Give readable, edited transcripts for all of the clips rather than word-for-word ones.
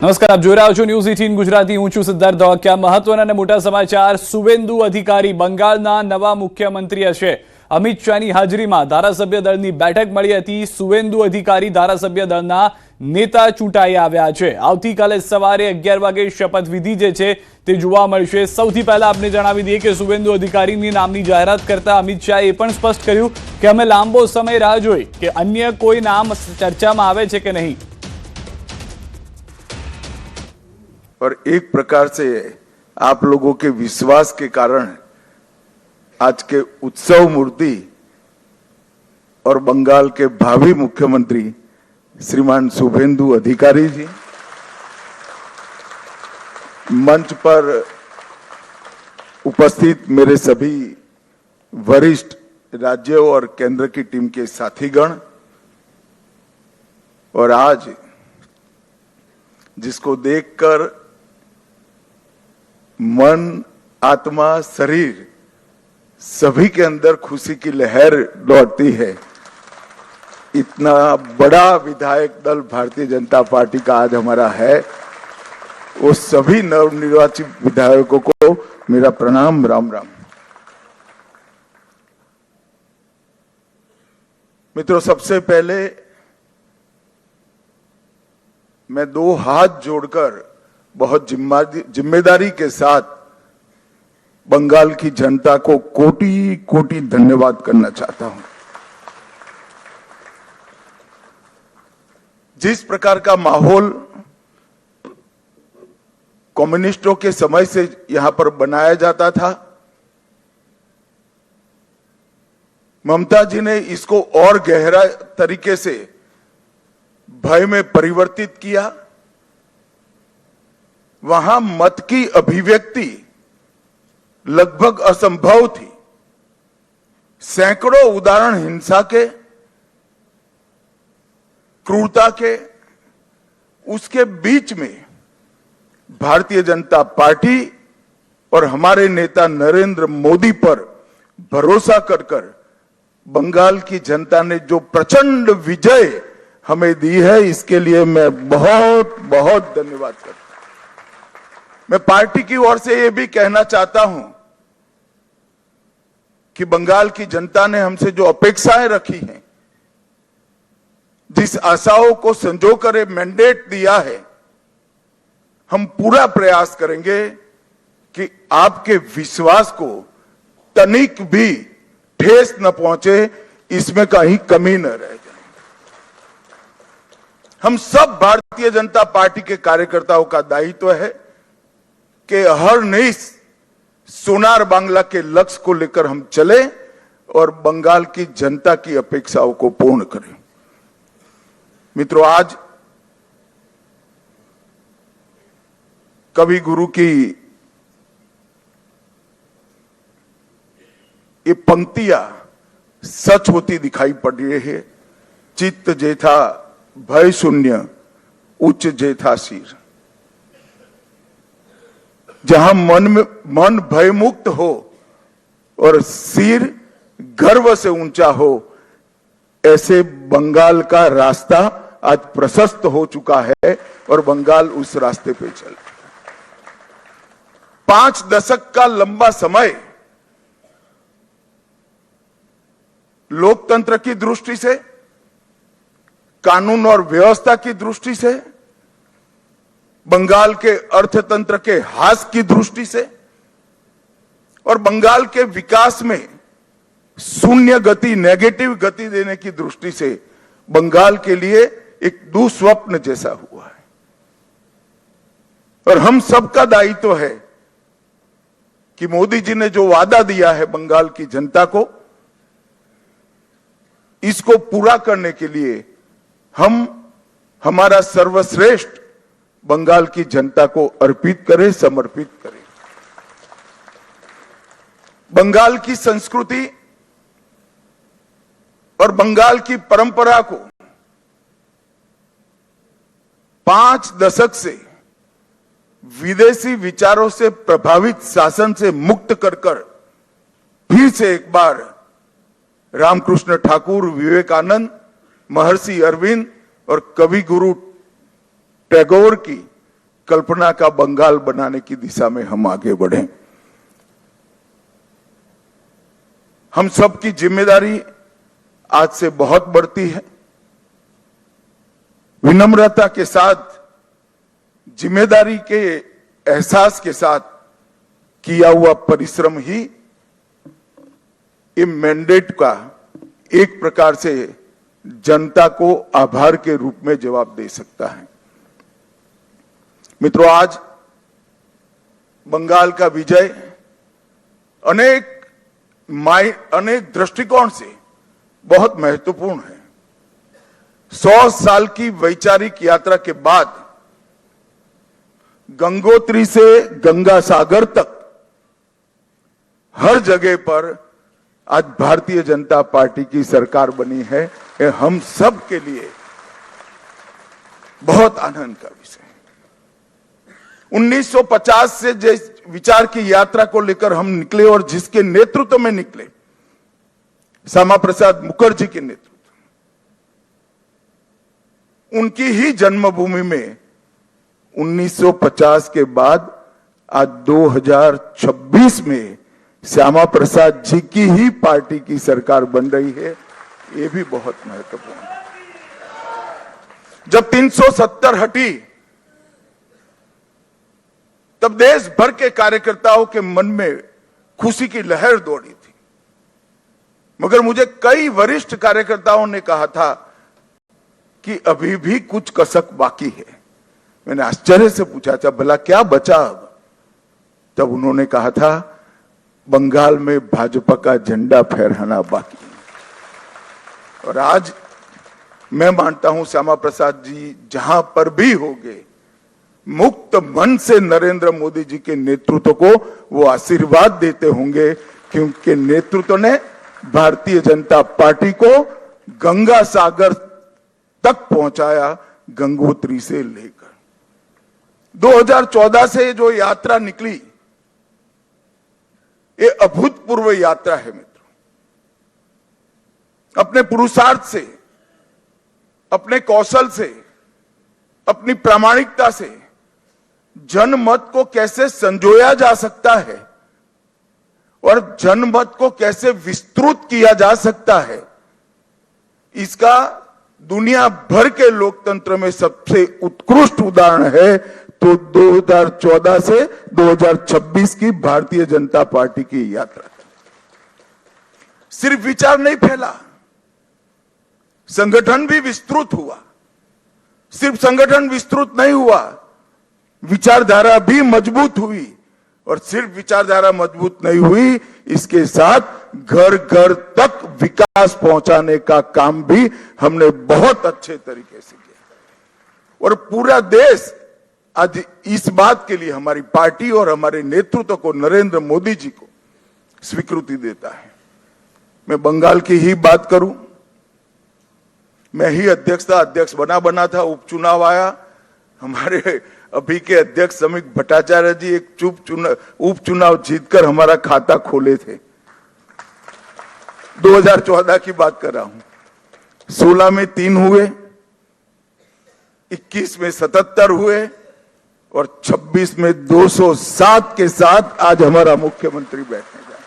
નમસ્કાર, આપ જોઈ રહ્યા છો ન્યૂઝ 18 ગુજરાતી. હું છું સિદ્ધાર્થ ધોળકિયા. મહત્વના અને મોટા સમાચાર. સુવેન્દુ અધિકારી બંગાળના નવા મુખ્યમંત્રી હશે. અમિત શાહની હાજરીમાં ધારાસભ્ય દળની બેઠક મળી હતી. સુવેન્દુ અધિકારી ધારાસભ્ય દળના નેતા ચૂંટાઈ આવ્યા છે. આવતીકાલે સવારે 11 વાગે શપથવિધિ જે છે તે જોવા મળશે. સૌથી પહેલા આપને જણાવી દઈએ કે સુવેન્દુ અધિકારીની નામની જાહેરાત કરતા અમિત શાહે એ પણ સ્પષ્ટ કર્યું કે અમે લાંબો સમય રાહ જોઈ કે અન્ય કોઈ નામ ચર્ચામાં આવે છે કે નહીં. और एक प्रकार से आप लोगों के विश्वास के कारण आज के उत्सव मूर्ति और बंगाल के भावी मुख्यमंत्री श्रीमान शुभेंदु अधिकारी जी मंच पर उपस्थित मेरे सभी वरिष्ठ राज्यों और केंद्र की टीम के साथीगण और आज जिसको देखकर मन, आत्मा, शरीर सभी के अंदर खुशी की लहर दौड़ती है. इतना बड़ा विधायक दल भारतीय जनता पार्टी का आज हमारा है. वो सभी नवनिर्वाचित विधायकों को मेरा प्रणाम, राम राम. मित्रों, सबसे पहले मैं दो हाथ जोड़कर बहुत जिम्मेदारी के साथ बंगाल की जनता को कोटि कोटि धन्यवाद करना चाहता हूं. जिस प्रकार का माहौल कम्युनिस्टों के समय से यहां पर बनाया जाता था, ममता जी ने इसको और गहरा तरीके से भय में परिवर्तित किया. वहां मत की अभिव्यक्ति लगभग असंभव थी. सैकड़ों उदाहरण हिंसा के, क्रूरता के, उसके बीच में भारतीय जनता पार्टी और हमारे नेता नरेंद्र मोदी पर भरोसा कर बंगाल की जनता ने जो प्रचंड विजय हमें दी है, इसके लिए मैं बहुत बहुत धन्यवाद करता हूं. मैं पार्टी की ओर से यह भी कहना चाहता हूं कि बंगाल की जनता ने हमसे जो अपेक्षाएं रखी हैं, जिस आशाओं को संजोकर मैंडेट दिया है, हम पूरा प्रयास करेंगे कि आपके विश्वास को तनिक भी ठेस न पहुंचे, इसमें कहीं कमी न रह जाए. हम सब भारतीय जनता पार्टी के कार्यकर्ताओं का दायित्व है कि हर नई सोनार बांग्ला के लक्ष्य को लेकर हम चले और बंगाल की जनता की अपेक्षाओं को पूर्ण करें. मित्रों, आज कवि गुरु की ये पंक्तियां सच होती दिखाई पड़ रही है. चित्त जेथा भय शून्य, उच्च जेथा शीर. जहां मन भय मुक्त हो और सिर गर्व से ऊंचा हो, ऐसे बंगाल का रास्ता आज प्रशस्त हो चुका है और बंगाल उस रास्ते पे चल. 5 दशक का लंबा समय लोकतंत्र की दृष्टि से, कानून और व्यवस्था की दृष्टि से, बंगाल के अर्थतंत्र के ह्रास की दृष्टि से और बंगाल के विकास में शून्य गति, नेगेटिव गति देने की दृष्टि से बंगाल के लिए एक दुस्वप्न जैसा हुआ है. और हम सबका दायित्व है कि मोदी जी ने जो वादा दिया है बंगाल की जनता को, इसको पूरा करने के लिए हम हमारा सर्वश्रेष्ठ बंगाल की जनता को अर्पित करें, समर्पित करें. बंगाल की संस्कृति और बंगाल की परंपरा को 5 दशक से विदेशी विचारों से प्रभावित शासन से मुक्त कर फिर से एक बार रामकृष्ण ठाकुर, विवेकानंद, महर्षि अरविंद और कवि गुरु टैगोर की कल्पना का बंगाल बनाने की दिशा में हम आगे बढ़े। हम सबकी जिम्मेदारी आज से बहुत बढ़ती है। विनम्रता के साथ, जिम्मेदारी के एहसास के साथ किया हुआ परिश्रम ही ये मैंडेट का एक प्रकार से जनता को आभार के रूप में जवाब दे सकता है। मित्रों, आज बंगाल का विजय अनेक दृष्टिकोण से बहुत महत्वपूर्ण है। 100 साल की वैचारिक यात्रा के बाद गंगोत्री से गंगा सागर तक हर जगह पर आज भारतीय जनता पार्टी की सरकार बनी है। ये हम सब के लिए बहुत आनंद का विषय है। 1950 से जिस विचार की यात्रा को लेकर हम निकले और जिसके नेतृत्व में निकले, श्यामा प्रसाद मुखर्जी के नेतृत्व, उनकी ही जन्मभूमि में 1950 के बाद आज 2026 में श्यामा प्रसाद जी की ही पार्टी की सरकार बन रही है। ये भी बहुत महत्वपूर्ण है। जब 370 हटी तब देश भर के कार्यकर्ताओं के मन में खुशी की लहर दौड़ी थी, मगर मुझे कई वरिष्ठ कार्यकर्ताओं ने कहा था कि अभी भी कुछ कसक बाकी है। मैंने आश्चर्य से पूछा था, भला क्या बचा अब? तब उन्होंने कहा था, बंगाल में भाजपा का झंडा फहराना बाकी है। और आज मैं मानता हूं श्यामा प्रसाद जी जहां पर भी होंगे, मुक्त मन से नरेंद्र मोदी जी के नेतृत्व को वो आशीर्वाद देते होंगे, क्योंकि नेतृत्व ने भारतीय जनता पार्टी को गंगा सागर तक पहुंचाया, गंगोत्री से लेकर 2014 से जो यात्रा निकली, ये अभूतपूर्व यात्रा है मित्रों। अपने पुरुषार्थ से, अपने कौशल से, अपनी प्रामाणिकता से जनमत को कैसे संजोया जा सकता है और जनमत को कैसे विस्तृत किया जा सकता है, इसका दुनिया भर के लोकतंत्र में सबसे उत्कृष्ट उदाहरण है तो 2014 से 2026 की भारतीय जनता पार्टी की यात्रा। सिर्फ विचार नहीं फैला, संगठन भी विस्तृत हुआ। सिर्फ संगठन विस्तृत नहीं हुआ, विचारधारा भी मजबूत हुई। और सिर्फ विचारधारा मजबूत नहीं हुई, इसके साथ घर घर तक विकास पहुंचाने का काम भी हमने बहुत अच्छे तरीके से किया। और पूरा देश आज इस बात के लिए हमारी पार्टी और हमारे नेतृत्व को, नरेंद्र मोदी जी को स्वीकृति देता है। मैं बंगाल की ही बात करूं, मैं ही अध्यक्ष बना था, उपचुनाव आया, हमारे अभी के अध्यक्ष समीक भट्टाचार्य जी एक उपचुनाव जीतकर हमारा खाता खोले थे। 2014 की बात कर रहा हूं। 16 में 3 हुए, 21 में 77 हुए और 26 में 207 के साथ आज हमारा मुख्यमंत्री बैठने जा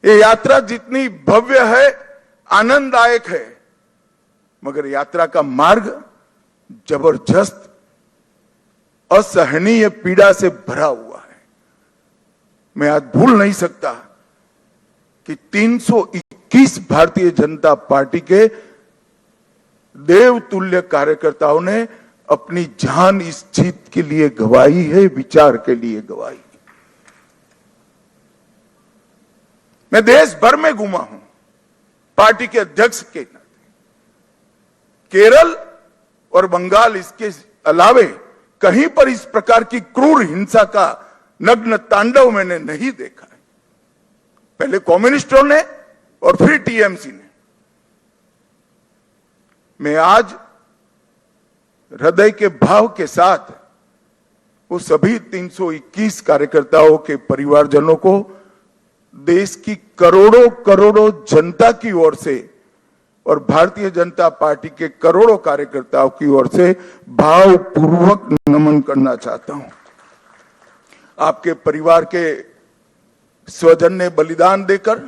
रहे। ये यात्रा जितनी भव्य है, आनंददायक है, मगर यात्रा का मार्ग जबरदस्त असहनीय पीड़ा से भरा हुआ है। मैं आज भूल नहीं सकता कि 321 भारतीय जनता पार्टी के देवतुल्य कार्यकर्ताओं ने अपनी जान इस जीत के लिए गवाई है, विचार के लिए गवाई। मैं देश भर में घूमा हूं पार्टी के अध्यक्ष के नाते। केरल और बंगाल इसके अलावे कहीं पर इस प्रकार की क्रूर हिंसा का नग्न तांडव मैंने नहीं देखा है। पहले कम्युनिस्टों ने और फिर टीएमसी ने। मैं आज हृदय के भाव के साथ वो सभी 321 कार्यकर्ताओं के परिवारजनों को, देश की करोड़ों करोड़ों जनता की ओर से और भारतीय जनता पार्टी के करोड़ों कार्यकर्ताओं की ओर से भावपूर्वक नमन करना चाहता हूं। आपके परिवार के स्वजन ने बलिदान देकर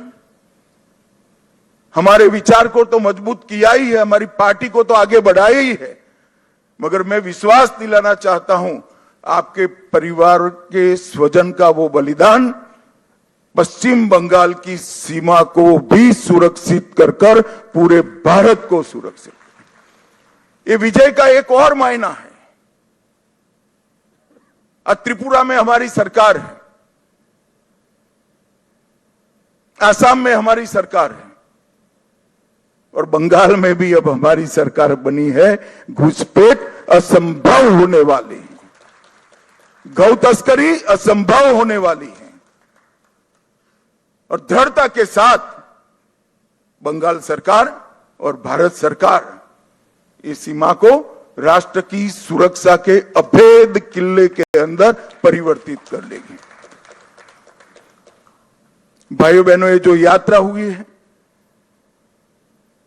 हमारे विचार को तो मजबूत किया ही है, हमारी पार्टी को तो आगे बढ़ाया ही है, मगर मैं विश्वास दिलाना चाहता हूं आपके परिवार के स्वजन का वो बलिदान पश्चिम बंगाल की सीमा को भी सुरक्षित कर पूरे भारत को सुरक्षित, ये विजय का एक और मायना है। आज त्रिपुरा में हमारी सरकार है, आसाम में हमारी सरकार है और बंगाल में भी अब हमारी सरकार बनी है। घुसपैठ असंभव होने वाली है, गौ तस्करी असंभव होने वाली है और दृढ़ता के साथ बंगाल सरकार और भारत सरकार इस सीमा को राष्ट्र की सुरक्षा के अभेद किले के अंदर परिवर्तित कर लेगी। भाइयों बहनों, ये जो यात्रा हुई है,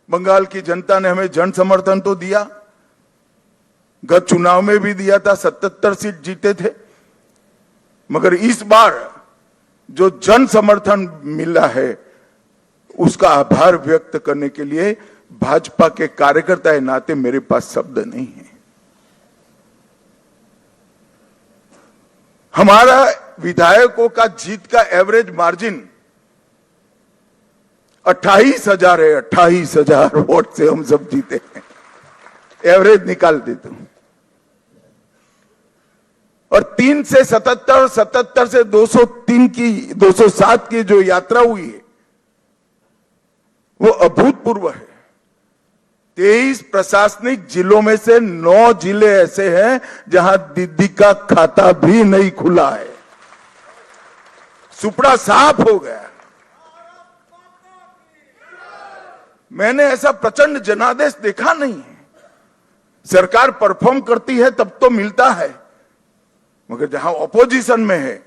बंगाल की जनता ने हमें जन समर्थन तो दिया, गत चुनाव में भी दिया था, 77 सीट जीते थे, मगर इस बार जो जन समर्थन मिला है उसका आभार व्यक्त करने के लिए भाजपा के कार्यकर्ता के नाते मेरे पास शब्द नहीं है। हमारा विधायकों का जीत का एवरेज मार्जिन 28,000 है। 28,000 वोट से हम सब जीते हैं, एवरेज निकाल देता हूं। और 3 से 77, 77 से 203 की 207 की जो यात्रा हुई है वो अभूतपूर्व है। 23 प्रशासनिक जिलों में से 9 जिले ऐसे हैं जहां दीदी का खाता भी नहीं खुला है, सुपड़ा साफ हो गया। मैंने ऐसा प्रचंड जनादेश देखा नहीं है। सरकार परफॉर्म करती है तब तो मिलता है, मगर जहां ऑपोजिशन में है,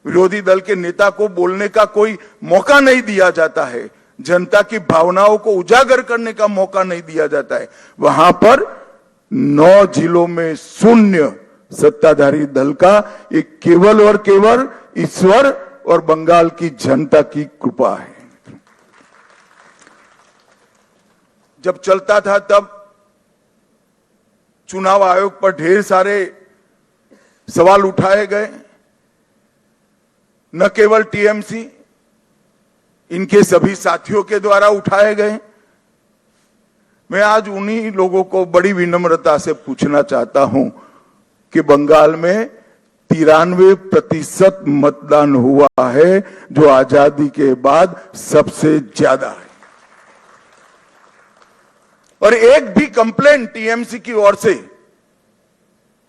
विरोधी दल के नेता को बोलने का कोई मौका नहीं दिया जाता है, जनता की भावनाओं को उजागर करने का मौका नहीं दिया जाता है, वहां पर 9 जिलों में शून्य सत्ताधारी दल का एक केवल और केवल ईश्वर और बंगाल की जनता की कृपा है। जब चलता था तब चुनाव आयोग पर ढेर सारे सवाल उठाए गए, न केवल टीएमसी, इनके सभी साथियों के द्वारा उठाए गए। मैं आज उन्हीं लोगों को बड़ी विनम्रता से पूछना चाहता हूं कि बंगाल में 93% मतदान हुआ है, जो आजादी के बाद सबसे ज्यादा है, और एक भी कंप्लेंट टीएमसी की ओर से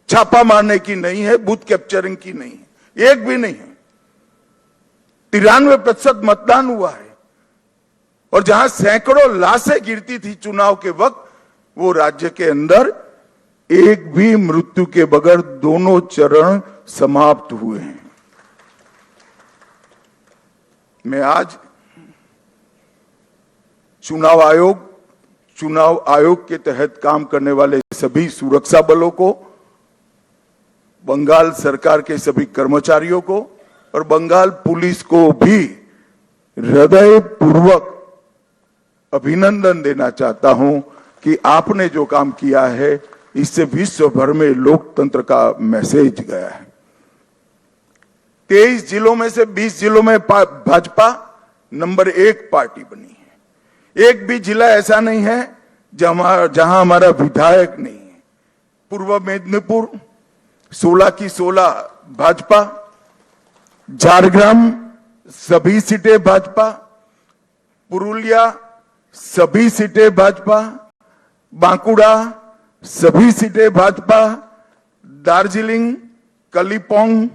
छापा मारने की नहीं है, बूथ कैप्चरिंग की नहीं है, एक भी नहीं है। 93% मतदान हुआ है और जहां सैकड़ों लाशें गिरती थी चुनाव के वक्त, वो राज्य के अंदर एक भी मृत्यु के बगैर दोनों चरण समाप्त हुए हैं। मैं आज चुनाव आयोग के तहत काम करने वाले सभी सुरक्षा बलों को, बंगाल सरकार के सभी कर्मचारियों को और बंगाल पुलिस को भी हृदयपूर्वक अभिनंदन देना चाहता हूं कि आपने जो काम किया है इससे विश्व भर में लोकतंत्र का मैसेज गया है। 23 जिलों में से 20 जिलों में भाजपा नंबर 1 पार्टी बनी है। एक भी जिला ऐसा नहीं है जहां हमारा विधायक नहीं है। पूर्व मेदिनीपुर 16 की 16 भाजपा, झारग्राम सभी सीटें भाजपा, पुरुलिया सभी सीटें भाजपा, बांकुड़ा सभी सीटें भाजपा, दार्जिलिंग, कलिम्पोंग,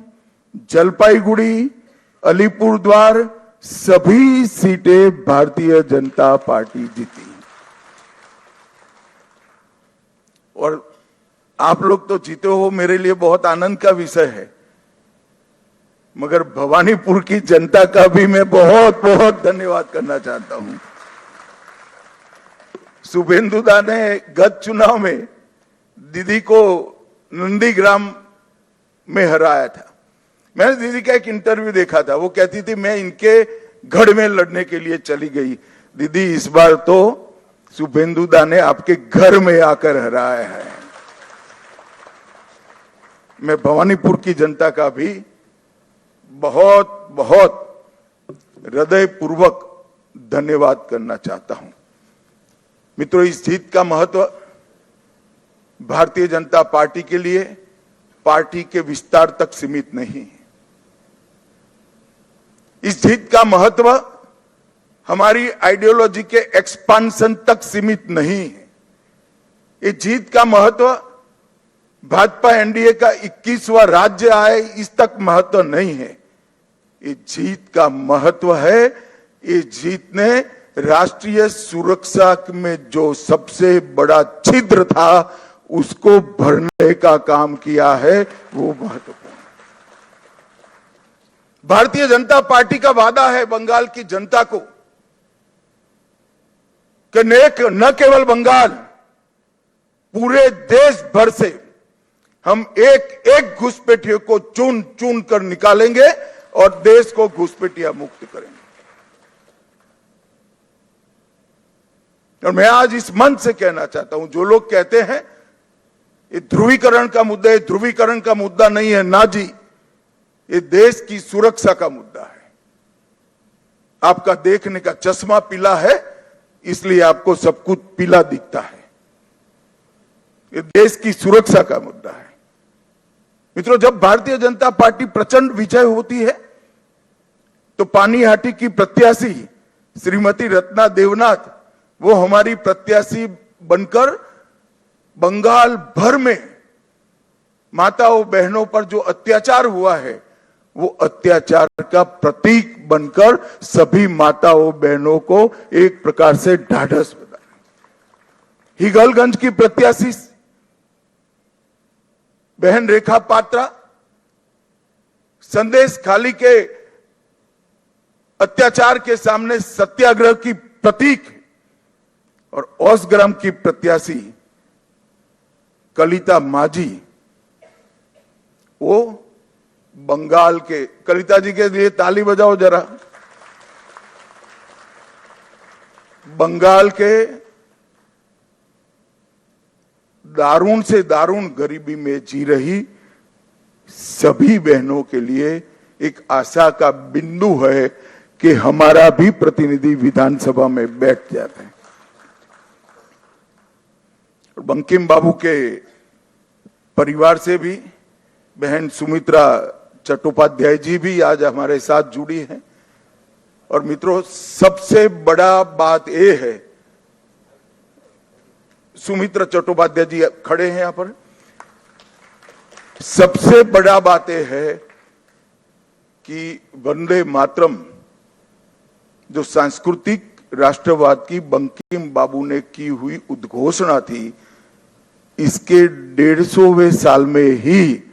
जलपाईगुड़ी, अलीपुरद्वार सभी सीटें भारतीय जनता पार्टी जीती। और आप लोग तो जीते हो, मेरे लिए बहुत आनंद का विषय है, मगर भवानीपुर की जनता का भी मैं बहुत बहुत धन्यवाद करना चाहता हूं। शुभेंदुदा ने गत चुनाव में दीदी को नंदीग्राम में हराया था। मैंने दीदी का एक इंटरव्यू देखा था, वो कहती थी मैं इनके गढ़ में लड़ने के लिए चली गई। दीदी इस बार तो शुभेंदुदा ने आपके घर में आकर हराया है। मैं भवानीपुर की जनता का भी बहुत बहुत हृदयपूर्वक धन्यवाद करना चाहता हूं। मित्रों, इस जीत का महत्व भारतीय जनता पार्टी के लिए पार्टी के विस्तार तक सीमित नहीं है। इस जीत का महत्व हमारी आइडियोलॉजी के एक्सपांशन तक सीमित नहीं है। इस जीत का महत्व भाजपा एनडीए का 21वां राज्य आए इस तक महत्व नहीं है। ये जीत का महत्व है, ये जीत ने राष्ट्रीय सुरक्षा में जो सबसे बड़ा छिद्र था उसको भरने का काम किया है, वो महत्वपूर्ण। भारतीय जनता पार्टी का वादा है बंगाल की जनता को कि न केवल बंगाल, पूरे देश भर से हम एक एक घुसपैठियों को चुन चुन कर निकालेंगे और देश को घुसपैठिया मुक्त करेंगे। और मैं आज इस मंच से कहना चाहता हूं, जो लोग कहते हैं ये ध्रुवीकरण का मुद्दा है, ध्रुवीकरण का मुद्दा नहीं है, ना जी, ये देश की सुरक्षा का मुद्दा है। आपका देखने का चश्मा पीला है, इसलिए आपको सब कुछ पीला दिखता है। ये देश की सुरक्षा का मुद्दा है। मित्रों, जब भारतीय जनता पार्टी प्रचंड विजय होती है तो पानीहाटी की प्रत्याशी श्रीमती रत्ना देवनाथ, वो हमारी प्रत्याशी बनकर बंगाल भर में माताओं बहनों पर जो अत्याचार हुआ है वो अत्याचार का प्रतीक बनकर सभी माताओं बहनों को एक प्रकार से ढाढ़स बना। हिगलगंज की प्रत्याशी बहन रेखा पात्रा संदेश खाली के अत्याचार के सामने सत्याग्रह की प्रतीक, और ओसग्राम की प्रत्याशी कलिता माझी, वो बंगाल के, कलिता जी के लिए ताली बजाओ जरा, बंगाल के दारुण से दारुण गरीबी में जी रही सभी बहनों के लिए एक आशा का बिंदु है कि हमारा भी प्रतिनिधि विधानसभा में बैठ जाते हैं। बंकिम बाबू के परिवार से भी बहन सुमित्रा चट्टोपाध्याय जी भी आज हमारे साथ जुड़ी हैं। और मित्रों, सबसे बड़ा बात यह है, सुमित्रा चट्टोपाध्याय जी खड़े हैं यहां पर, सबसे बड़ा बात यह है कि वंदे मातरम जो सांस्कृतिक राष्ट्रवाद की बंकिम बाबू ने की हुई उद्घोषणा थी, इसके 150वें साल में ही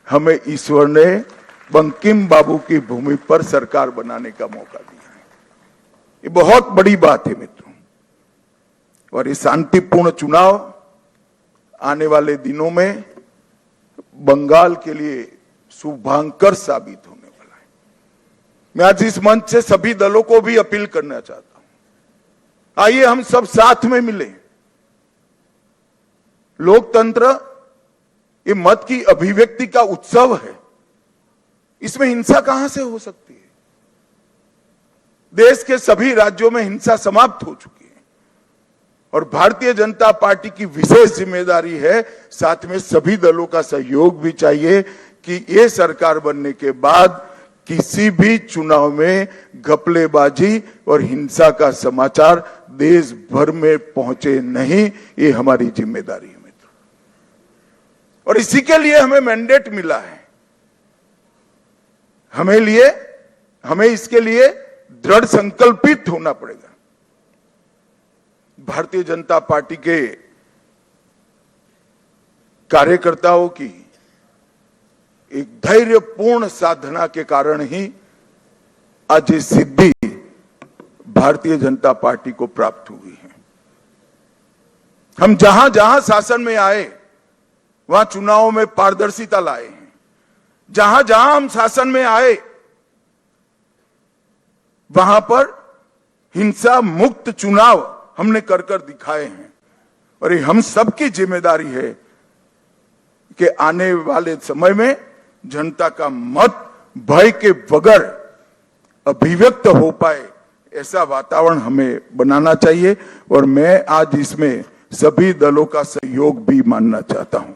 हमें ईश्वर ने बंकिम बाबू की भूमि पर सरकार बनाने का मौका दिया है। ये बहुत बड़ी बात है मित्रों। और ये शांतिपूर्ण चुनाव आने वाले दिनों में बंगाल के लिए शुभांकर साबित होने वाला है। मैं आज इस मंच से सभी दलों को भी अपील करना चाहता हूं, आइए हम सब साथ में मिलें। लोकतंत्र ये मत की अभिव्यक्ति का उत्सव है, इसमें हिंसा कहां से हो सकती है? देश के सभी राज्यों में हिंसा समाप्त हो चुकी है और भारतीय जनता पार्टी की विशेष जिम्मेदारी है, साथ में सभी दलों का सहयोग भी चाहिए कि ये सरकार बनने के बाद किसी भी चुनाव में घपलेबाजी और हिंसा का समाचार देश भर में पहुंचे नहीं। ये हमारी जिम्मेदारी है मित्र, और इसी के लिए हमें मैंडेट मिला है। हमें इसके लिए दृढ़ संकल्पित होना पड़ेगा। भारतीय जनता पार्टी के कार्यकर्ताओं की एक धैर्यपूर्ण साधना के कारण ही आज ये सिद्धि भारतीय जनता पार्टी को प्राप्त हुई है। हम जहां जहां शासन में आए वहां चुनावों में पारदर्शिता लाए हैं। जहां जहां हम शासन में आए वहां पर हिंसा मुक्त चुनाव हमने कर कर दिखाए हैं। और ये हम सबकी जिम्मेदारी है कि आने वाले समय में जनता का मत भय के बगैर अभिव्यक्त हो पाए, ऐसा वातावरण हमें बनाना चाहिए। और मैं आज इसमें सभी दलों का सहयोग भी मानना चाहता हूं।